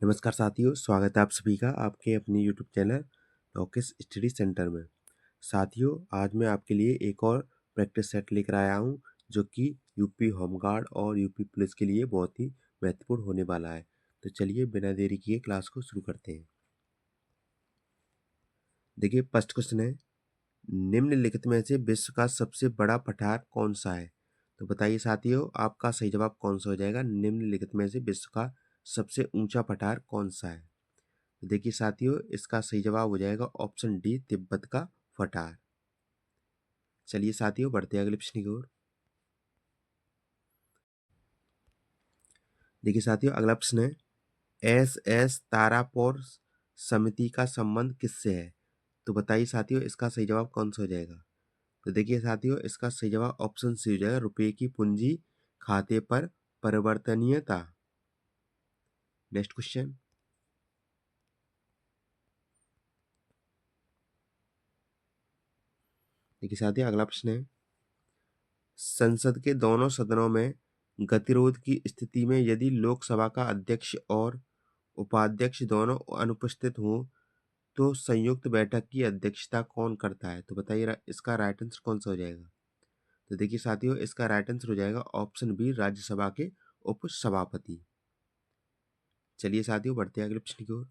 नमस्कार साथियों, स्वागत है आप सभी का आपके अपने यूट्यूब चैनल लॉकेस स्टडी सेंटर में। साथियों, आज मैं आपके लिए एक और प्रैक्टिस सेट लेकर आया हूं जो कि यूपी होमगार्ड और यूपी पुलिस के लिए बहुत ही महत्वपूर्ण होने वाला है। तो चलिए बिना देरी किए क्लास को शुरू करते हैं। देखिए, फर्स्ट क्वेश्चन है, निम्नलिखित में से विश्व का सबसे बड़ा पठार कौन सा है? तो बताइए साथियों, आपका सही जवाब कौन सा हो जाएगा? निम्नलिखित में से विश्व का सबसे ऊंचा पठार कौन सा है? तो देखिए साथियों, इसका सही जवाब हो जाएगा ऑप्शन डी, तिब्बत का पठार। चलिए साथियों, बढ़ते हैं अगले प्रश्न की ओर। देखिए साथियों, अगला प्रश्न है, एस एस तारापुर समिति का संबंध किससे है? तो बताइए साथियों, इसका सही जवाब कौन सा हो जाएगा? तो देखिए साथियों, इसका सही जवाब ऑप्शन सी हो जाएगा, रुपये की पूंजी खाते पर परिवर्तनीयता। Next question. देखिए साथियों, अगला प्रश्न है, संसद के दोनों सदनों में गतिरोध की स्थिति में यदि लोकसभा का अध्यक्ष और उपाध्यक्ष दोनों अनुपस्थित हों तो संयुक्त बैठक की अध्यक्षता कौन करता है? तो बताइए इसका राइट आंसर कौन सा हो जाएगा? तो देखिए साथियों, इसका राइट आंसर हो जाएगा ऑप्शन बी, राज्यसभा के उपसभापति। चलिए साथियों, बढ़ते हैं अगले प्रश्न की ओर।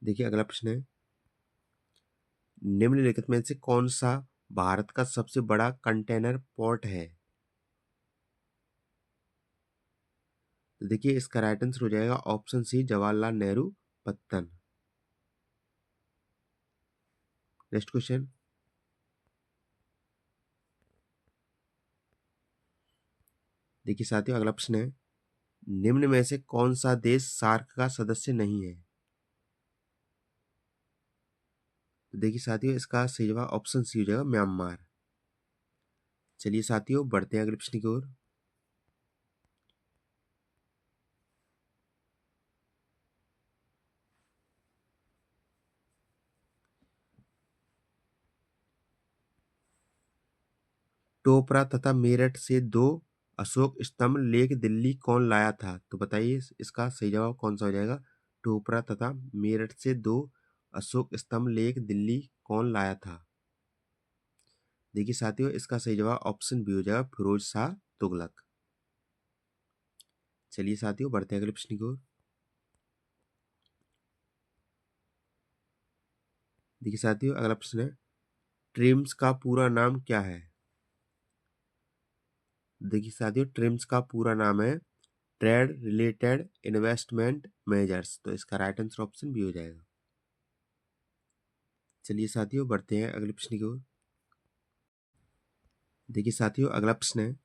देखिए अगला प्रश्न है, निम्नलिखित में से कौन सा भारत का सबसे बड़ा कंटेनर पोर्ट है? तो देखिए इसका राइट आंसर हो जाएगा ऑप्शन सी, जवाहरलाल नेहरू पत्तन। Next question. देखिए साथियों, अगला प्रश्न है, निम्न में से कौन सा देश सार्क का सदस्य नहीं है? तो देखिए साथियों, इसका सही जवाब ऑप्शन सी हो जाएगा, म्यांमार। चलिए साथियों, बढ़ते हैं अगले प्रश्न की ओर। टोपरा तथा मेरठ से दो अशोक स्तंभ लेक दिल्ली कौन लाया था? तो बताइए इसका सही जवाब कौन सा हो जाएगा? टोपरा तथा मेरठ से दो अशोक स्तंभ लेक दिल्ली कौन लाया था? देखिए साथियों, इसका सही जवाब ऑप्शन बी हो जाएगा, फिरोज शाह तुगलक। चलिए साथियों, बढ़ते हैं अगले प्रश्न की ओर। देखिए साथियों, अगला प्रश्न है, ट्रिम्स का पूरा नाम क्या है? देखिए साथियों, ट्रिम्स का पूरा नाम है ट्रेड रिलेटेड इन्वेस्टमेंट मेजर्स। तो इसका राइट आंसर ऑप्शन बी हो जाएगा। चलिए साथियों, बढ़ते हैं अगले प्रश्न की ओर। देखिए साथियों, अगला प्रश्न है,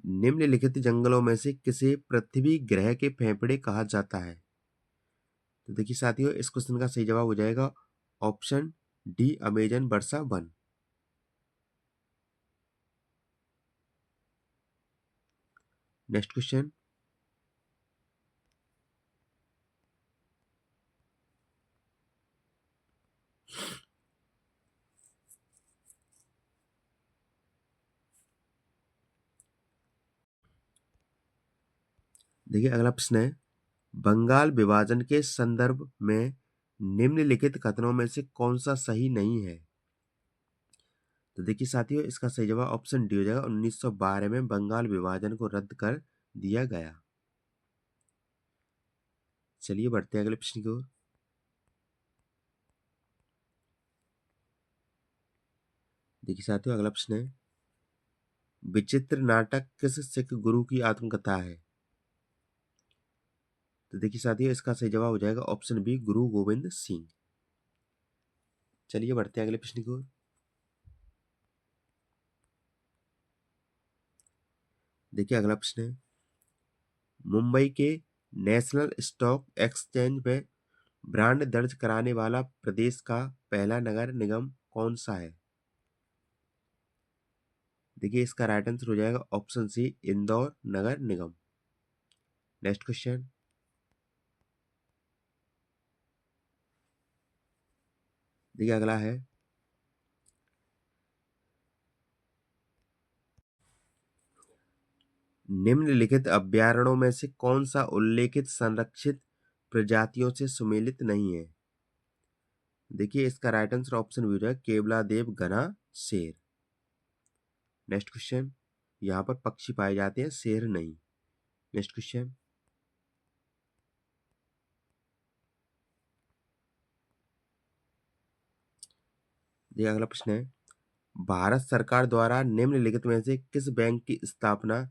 निम्नलिखित जंगलों में से किसे पृथ्वी ग्रह के फेफड़े कहा जाता है? तो देखिए साथियों, इस क्वेश्चन का सही जवाब हो जाएगा ऑप्शन डी, अमेजन वर्षा वन। Next question. देखिए अगला प्रश्न है, बंगाल विभाजन के संदर्भ में निम्नलिखित कथनों में से कौन सा सही नहीं है? तो देखिए साथियों, इसका सही जवाब ऑप्शन डी हो जाएगा, 1912 में बंगाल विभाजन को रद्द कर दिया गया। चलिए बढ़ते हैं अगले प्रश्न की ओर। देखिए साथियों, अगला प्रश्न है, विचित्र नाटक किस सिख गुरु की आत्मकथा है? तो देखिए साथियों, इसका सही जवाब हो जाएगा ऑप्शन बी, गुरु गोविंद सिंह। चलिए बढ़ते हैं अगले प्रश्न की ओर। देखिए अगला प्रश्न है, मुंबई के नेशनल स्टॉक एक्सचेंज में ब्रांड दर्ज कराने वाला प्रदेश का पहला नगर निगम कौन सा है? देखिए इसका राइट आंसर हो जाएगा ऑप्शन सी, इंदौर नगर निगम। Next question. देखिए अगला है, निम्नलिखित अभयारण्यों में से कौन सा उल्लेखित संरक्षित प्रजातियों से सुमेलित नहीं है? देखिए इसका राइट आंसर ऑप्शन बी है केवलादेव घना शेर। नेक्स्ट क्वेश्चन, यहाँ पर पक्षी पाए जाते हैं, शेर नहीं। नेक्स्ट क्वेश्चन, देखिए अगला प्रश्न है, भारत सरकार द्वारा निम्नलिखित में से किस बैंक की स्थापना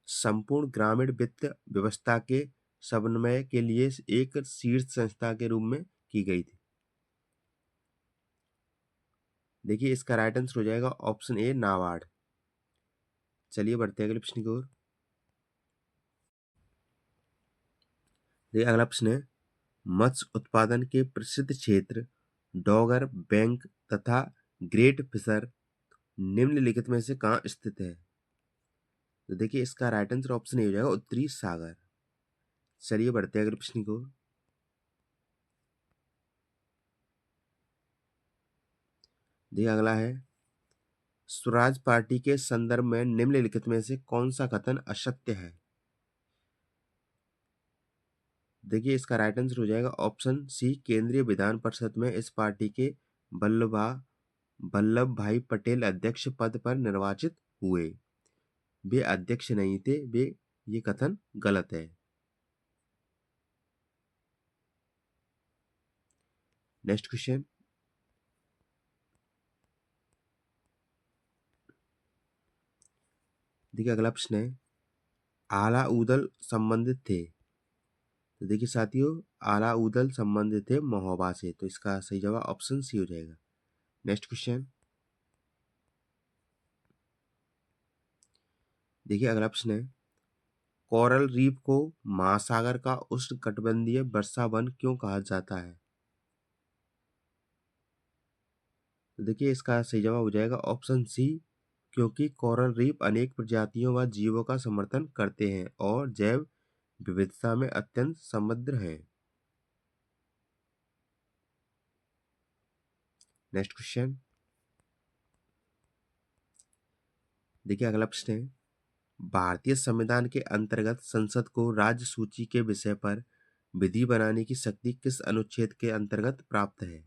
संपूर्ण ग्रामीण वित्त व्यवस्था के समन्वय के लिए एक शीर्ष संस्था के रूप में की गई थी? देखिए इसका राइट आंसर हो जाएगा ऑप्शन ए नाबार्ड। चलिए बढ़ते हैं अगले प्रश्न की ओर। देखिए अगला प्रश्न है, मत्स्य उत्पादन के प्रसिद्ध क्षेत्र डॉगर बैंक तथा ग्रेट फिशर निम्नलिखित में से कहाँ स्थित है? तो देखिए इसका राइट आंसर ऑप्शन ए हो जाएगा उत्तरी सागर। चलिए बढ़ते हैं अगले प्रश्न की ओर। देखिए अगला है, स्वराज पार्टी के संदर्भ में निम्नलिखित में से कौन सा कथन असत्य है? देखिए इसका राइट आंसर हो जाएगा ऑप्शन सी केंद्रीय विधान परिषद में इस पार्टी के वल्लभ भाई पटेल अध्यक्ष पद पर निर्वाचित हुए। वे अध्यक्ष नहीं थे, ये कथन गलत है। नेक्स्ट क्वेश्चन, देखिए अगला प्रश्न है, आलाउदल संबंधित थे। तो देखिए साथियों, आलाउदल संबंधित थे महोबा से, तो इसका सही जवाब ऑप्शन सी हो जाएगा। नेक्स्ट क्वेश्चन, देखिए अगला प्रश्न है, कोरल रीफ को महासागर का उष्णकटिबंधीय वर्षा वन क्यों कहा जाता है? तो देखिए इसका सही जवाब हो जाएगा ऑप्शन सी, क्योंकि कोरल रीफ अनेक प्रजातियों व जीवों का समर्थन करते हैं और जैव विविधता में अत्यंत समृद्ध हैं। नेक्स्ट क्वेश्चन, देखिए अगला प्रश्न है, भारतीय संविधान के अंतर्गत संसद को राज्य सूची के विषय पर विधि बनाने की शक्ति किस अनुच्छेद के अंतर्गत प्राप्त है?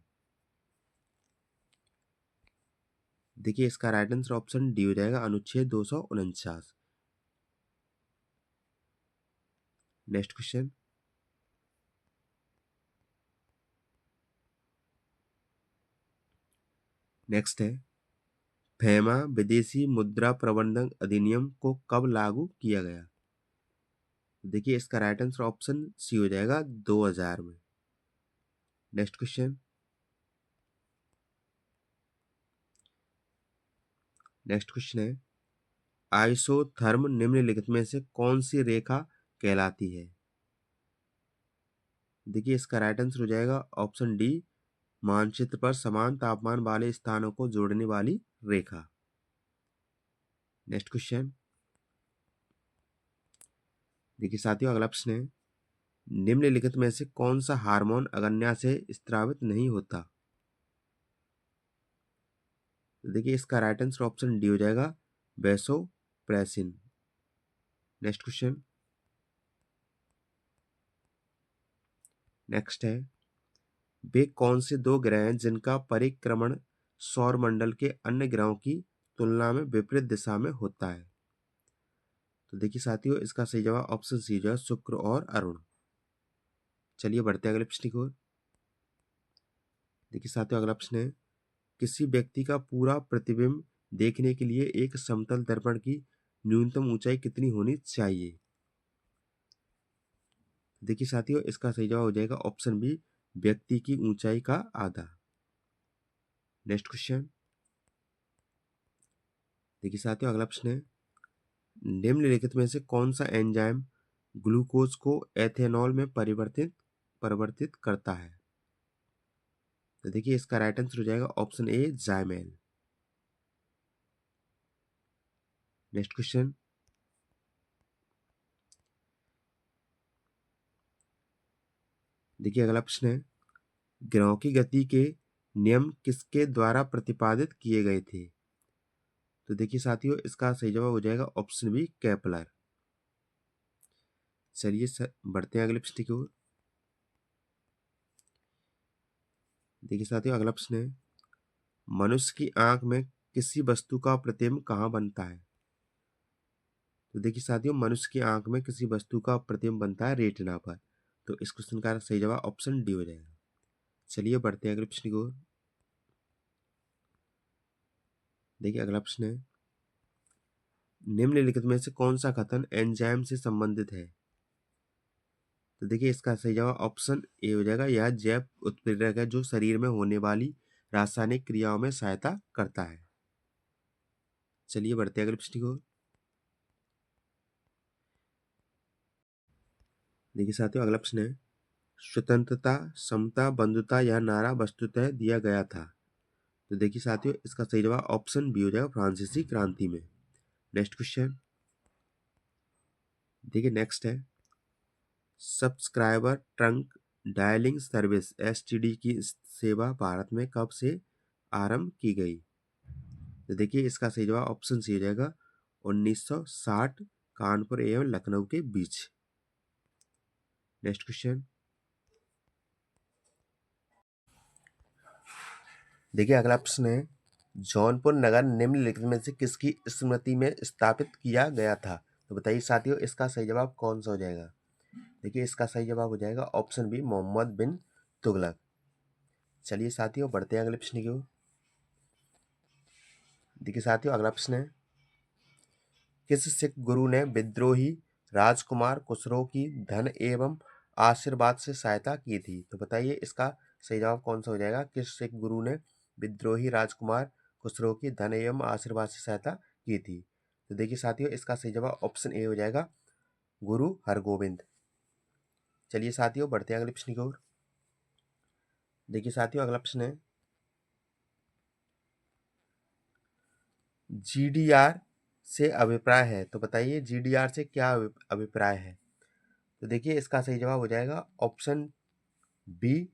देखिए इसका राइट आंसर ऑप्शन डी हो जाएगा अनुच्छेद 249। नेक्स्ट क्वेश्चन, नेक्स्ट है, फेमा विदेशी मुद्रा प्रबंधन अधिनियम को कब लागू किया गया? देखिए इसका राइट आंसर ऑप्शन सी हो जाएगा 2000 में। नेक्स्ट क्वेश्चन, नेक्स्ट क्वेश्चन है, आइसोथर्म निम्नलिखित में से कौन सी रेखा कहलाती है? देखिए इसका राइट आंसर हो जाएगा ऑप्शन डी मानचित्र पर समान तापमान वाले स्थानों को जोड़ने वाली रेखा। नेक्स्ट क्वेश्चन, देखिए साथियों अगला प्रश्न है, निम्नलिखित में से कौन सा हार्मोन अगन्या से स्रावित नहीं होता? देखिए इसका राइट आंसर ऑप्शन डी हो जाएगा वैसोप्रेसिन। नेक्स्ट क्वेश्चन, नेक्स्ट है, वे कौन से दो ग्रह हैं जिनका परिक्रमण सौर मंडल के अन्य ग्रहों की तुलना में विपरीत दिशा में होता है? तो देखिए साथियों इसका सही जवाब ऑप्शन सी जो है शुक्र और अरुण। चलिए बढ़ते हैं अगले प्रश्न की ओर। देखिए साथियों अगला प्रश्न है, किसी व्यक्ति का पूरा प्रतिबिंब देखने के लिए एक समतल दर्पण की न्यूनतम ऊंचाई कितनी होनी चाहिए? देखिए साथियों इसका सही जवाब हो जाएगा ऑप्शन बी व्यक्ति की ऊंचाई का आधा। नेक्स्ट क्वेश्चन, देखिए साथियों अगला प्रश्न है, निम्नलिखित में से कौन सा एंजाइम ग्लूकोज को एथेनॉल में परिवर्तित करता है? तो देखिए इसका राइट आंसर हो जाएगा ऑप्शन ए जाइमेल। नेक्स्ट क्वेश्चन, देखिए अगला प्रश्न है, ग्रहों की गति के नियम किसके द्वारा प्रतिपादित किए गए थे? तो देखिए साथियों इसका सही जवाब हो जाएगा ऑप्शन बी केपलर। चलिए बढ़ते हैं अगले प्रश्न की ओर। देखिए साथियों, अगला प्रश्न है, मनुष्य की आंख में किसी वस्तु का प्रतिबिंब कहाँ बनता है? तो देखिए साथियों, मनुष्य की आंख में किसी वस्तु का प्रतिबिंब बनता है रेटिना पर। तो इस क्वेश्चन का सही जवाब ऑप्शन डी हो जाएगा। चलिए बढ़ते हैं अगले प्रश्न की ओर। देखिए अगला प्रश्न है, निम्नलिखित में से कौन सा कथन एंजाइम से संबंधित है? तो देखिए इसका सही जवाब ऑप्शन ए हो जाएगा। यह जैव उत्प्रेरक है जो शरीर में होने वाली रासायनिक क्रियाओं में सहायता करता है। चलिए बढ़ते हैं अगले प्रश्न की ओर। देखिए साथियों, अगला प्रश्न है, स्वतंत्रता, समता, बंधुता यह नारा वस्तुतः दिया गया था। तो देखिए साथियों, इसका सही जवाब ऑप्शन बी हो जाएगा, फ्रांसीसी क्रांति में। Next question. देखिए नेक्स्ट है, subscriber trunk dialling service STD की सेवा भारत में कब से आरंभ की गई? तो देखिए इसका सही जवाब ऑप्शन सी हो जाएगा, 1960, कानपुर एवं लखनऊ के बीच। Next question. देखिए अगला प्रश्न है, जौनपुर नगर निम्नलिखित में से किसकी स्मृति में स्थापित किया गया था? तो बताइए साथियों, इसका सही जवाब कौन सा हो जाएगा? देखिए इसका सही जवाब हो जाएगा ऑप्शन बी, मोहम्मद बिन तुगलक। चलिए साथियों बढ़ते हैं अगले प्रश्न की ओर। देखिए साथियों, अगला प्रश्न है, किस सिख गुरु ने विद्रोही राजकुमार खुसरो की धन एवं आशीर्वाद से सहायता की थी? तो बताइए इसका सही जवाब कौन सा हो जाएगा? किस सिख गुरु ने विद्रोही राजकुमार खुसरो की धन एवं आशीर्वाद से सहायता की थी? तो देखिए साथियों, इसका सही जवाब ऑप्शन ए हो जाएगा, गुरु हरगोविंद। चलिए साथियों बढ़ते हैं अगले प्रश्न की ओर। देखिए साथियों, अगला प्रश्न है, जीडीआर से अभिप्राय है। तो बताइए जीडीआर से क्या अभिप्राय है? तो देखिए इसका सही जवाब हो जाएगा ऑप्शन बी,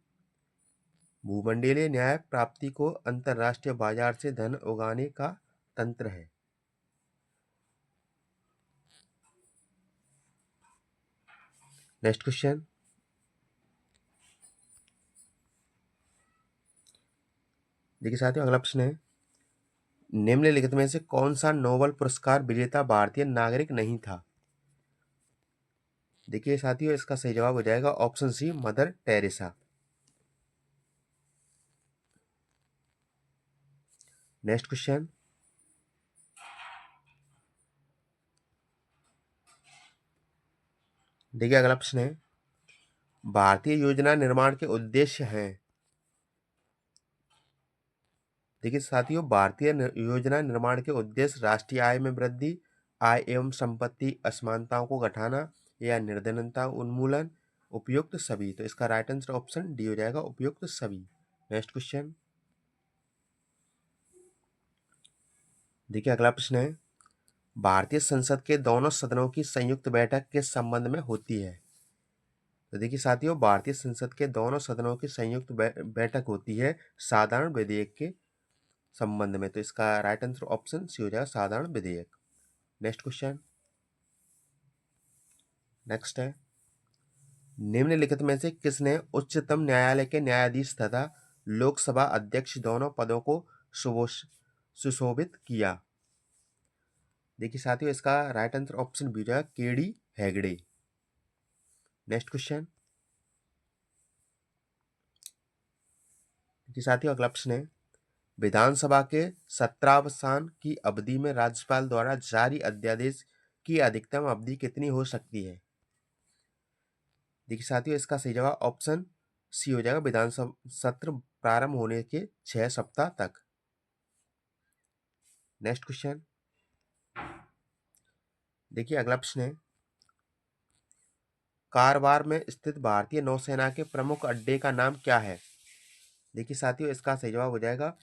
भूमंडलीय न्याय प्राप्ति को अंतरराष्ट्रीय बाजार से धन उगाने का तंत्र है। Next question. देखिए साथियों, अगला प्रश्न है, निम्नलिखित में से कौन सा नोबेल पुरस्कार विजेता भारतीय नागरिक नहीं था? देखिए साथियों, इसका सही जवाब हो जाएगा option C, Mother Teresa. Next question. देखिए अगला प्रश्न है, भारतीय योजना निर्माण के उद्देश्य हैं। देखिए साथियों, भारतीय योजना निर्माण के उद्देश्य राष्ट्रीय आय में वृद्धि, आय एवं संपत्ति असमानताओं को घटाना या निर्धनता उन्मूलन, उपयुक्त सभी। तो इसका राइट आंसर ऑप्शन डी हो जाएगा, उपयुक्त सभी। Next question. देखिए अगला प्रश्न है, भारतीय संसद के दोनों सदनों की संयुक्त बैठक किस संबंध में होती है? तो देखिए साथियों, भारतीय संसद के दोनों सदनों की संयुक्त बैठक होती है साधारण विधेयक के संबंध में। तो इसका राइट आंसर ऑप्शन सी हो जाएगा, साधारण विधेयक। Next question. नेक्स्ट है, निम्नलिखित में से किसने उच्चतम न्यायालय के न्यायाधीश तथा लोकसभा अध्यक्ष दोनों पदों को सुशोभित किया? देखिए साथियों, इसका राइट आंसर ऑप्शन बी है, केडी हेगड़े। Next question. देखिए साथियों, अगला प्रश्न है, विधानसभा के सत्रावसान की अवधि में राज्यपाल द्वारा जारी अध्यादेश की अधिकतम अवधि कितनी हो सकती है? देखिए साथियों, इसका सही जवाब ऑप्शन सी हो जाएगा, विधानसभा सत्र प्रारंभ होने के 6 सप्ताह तक। Next question. देखिए अगला प्रश्न है, कारवार में स्थित भारतीय नौसेना के प्रमुख अड्डे का नाम क्या है? देखिए साथियों, इसका सही जवाब हो जाएगा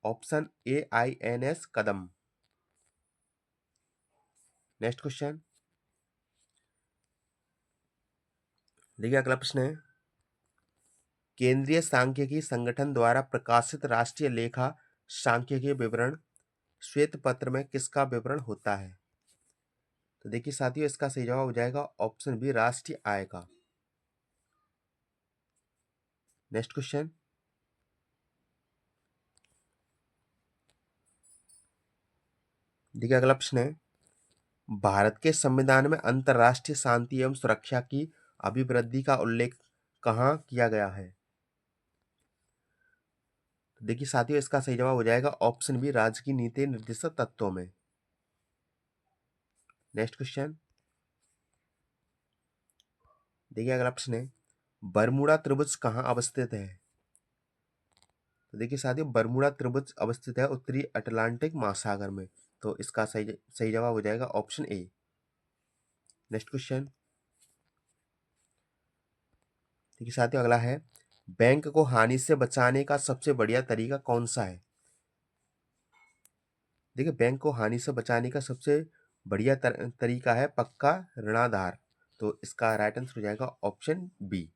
option A, INS Kadam. Next question. देखिए अगला प्रश्न है, केंद्रीय सांख्यिकी संगठन द्वारा प्रकाशित राष्ट्रीय लेखा सांख्यिकी विवरण श्वेत पत्र में किसका विवरण होता है? तो देखिए साथियों, इसका सही जवाब हो जाएगा ऑप्शन बी, राष्ट्रीय आय का। नेक्स्ट क्वेश्चन, देखिए अगला प्रश्न है, भारत के संविधान में अंतर्राष्ट्रीय शांति एवं सुरक्षा की अभिवृद्धि का उल्लेख कहाँ किया गया है? तो देखिए साथियों, इसका सही जवाब हो जाएगा ऑप्शन बी, राज्य की नीति निर्देशक तत्वों में। नेक्स्ट क्वेश्चन, देखिए अगला प्रश्न है, बरमूडा त्रिभुज कहाँ अवस्थित है? तो देखिए साथियों, बरमूडा त्रिभुज अवस्थित है उत्तरी अटलांटिक महासागर में। तो इसका सही सही जवाब हो जाएगा ऑप्शन ए। नेक्स्ट क्वेश्चन, देखिए साथियों अगला है, बैंक को हानि से बचाने का सबसे बढ़िया तरीका कौन सा है? देखिए बैंक को हानि से बचाने का सबसे बढ़िया तरीका है पक्का ऋणाधार। तो इसका राइट आंसर हो जाएगा ऑप्शन बी।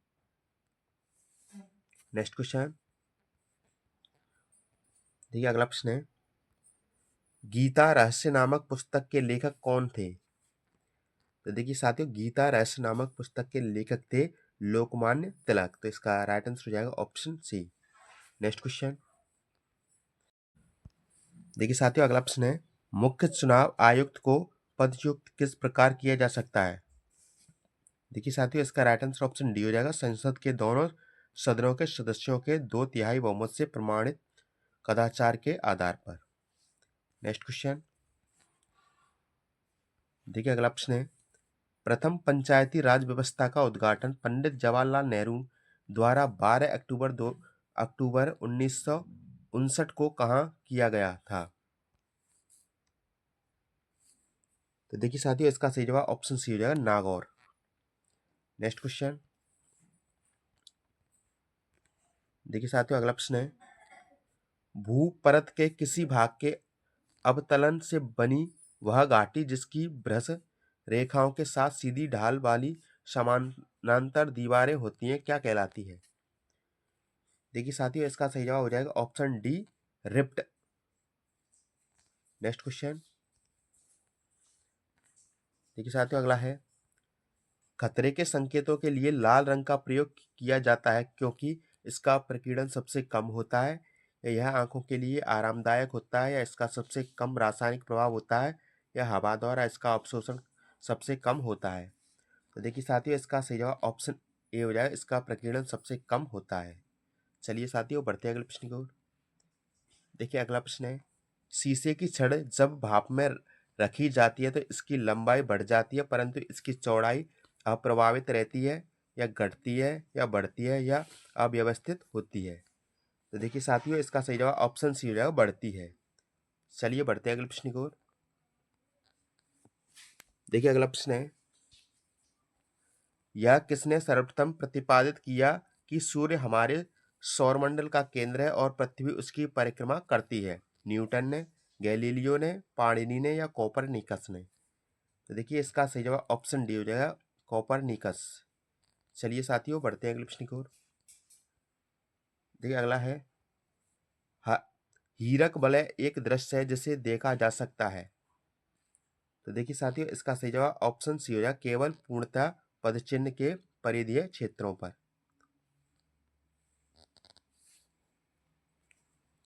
नेक्स्ट क्वेश्चन, देखिए अगला प्रश्न है, गीता रहस्य नामक पुस्तक के लेखक कौन थे? तो देखिए साथियों, गीता रहस्य नामक पुस्तक के लेखक थे लोकमान्य तिलक। तो इसका राइट आंसर हो जाएगा ऑप्शन सी। नेक्स्ट क्वेश्चन, देखिए साथियों अगला प्रश्न है, मुख्य चुनाव आयुक्त को पदच्युत किस प्रकार किया जा सकता है? देखिए साथियों, इसका राइट आंसर ऑप्शन डी हो जाएगा, संसद के दोनों सदनों के सदस्यों के 2/3 बहुमत से प्रमाणित कदाचार के आधार पर। नेक्स्ट क्वेश्चन, देखिए अगला प्रश्न है, प्रथम पंचायती राज व्यवस्था का उद्घाटन पंडित जवाहरलाल नेहरू द्वारा 12 अक्टूबर 1959 को कहाँ किया गया था? तो देखिए साथियों, इसका सही जवाब ऑप्शन सी हो जाएगा, नागौर। नेक्स्ट क्वेश्चन, देखिए साथियों अगला प्रश्न है, भू परत के किसी भाग के अवतलन से बनी वह घाटी जिसकी भ्रश रेखाओं के साथ सीधी ढाल वाली समानांतर दीवारें होती हैं, क्या कहलाती है? देखिए साथियों, इसका सही जवाब हो जाएगा option D, ripped. Next question, देखिए साथियों अगला है, खतरे के संकेतों के लिए लाल रंग का प्रयोग किया जाता है क्योंकि इसका प्रकीर्णन सबसे कम होता है, या यह आंखों के लिए आरामदायक होता है, या इसका सबसे कम रासायनिक प्रभाव होता है, या हवा द्वारा इसका अवशोषण सबसे कम होता है? तो देखिए साथियों, इसका सही जवाब ऑप्शन ए हो जाएगा, इसका प्रकीर्णन सबसे कम होता है। चलिए साथियों, बढ़ते हैं अगले प्रश्न की ओर। देखिए अगला प्रश्न है, शीशे की छड़ जब भाप में रखी जाती है तो इसकी लंबाई बढ़ जाती है परंतु इसकी चौड़ाई अप्रभावित रहती है, या घटती है, या बढ़ती है, या अव्यवस्थित होती है? तो देखिए साथियों, इसका सही जवाब ऑप्शन सी हो जाएगा, बढ़ती है। चलिए बढ़ते हैं अगले प्रश्न की ओर। देखिए अगला प्रश्न है, यह किसने सर्वप्रथम प्रतिपादित किया कि सूर्य हमारे सौरमंडल का केंद्र है और पृथ्वी उसकी परिक्रमा करती है? न्यूटन ने, गैलीलियो ने, पाणिनि ने, या कोपरनिकस ने? तो देखिए इसका सही जवाब ऑप्शन डी हो जाएगा, कोपरनिकस। चलिए साथियों, बढ़ते हैं अगले प्रश्न की ओर। देखिए अगला है, ह- हीरक वलय एक दृश्य है जिसे देखा जा सकता है। तो देखिए साथियों, इसका सही जवाब ऑप्शन सी हो जाएगा, केवल पूर्णतः पदचिह्न के परिधीय क्षेत्रों पर।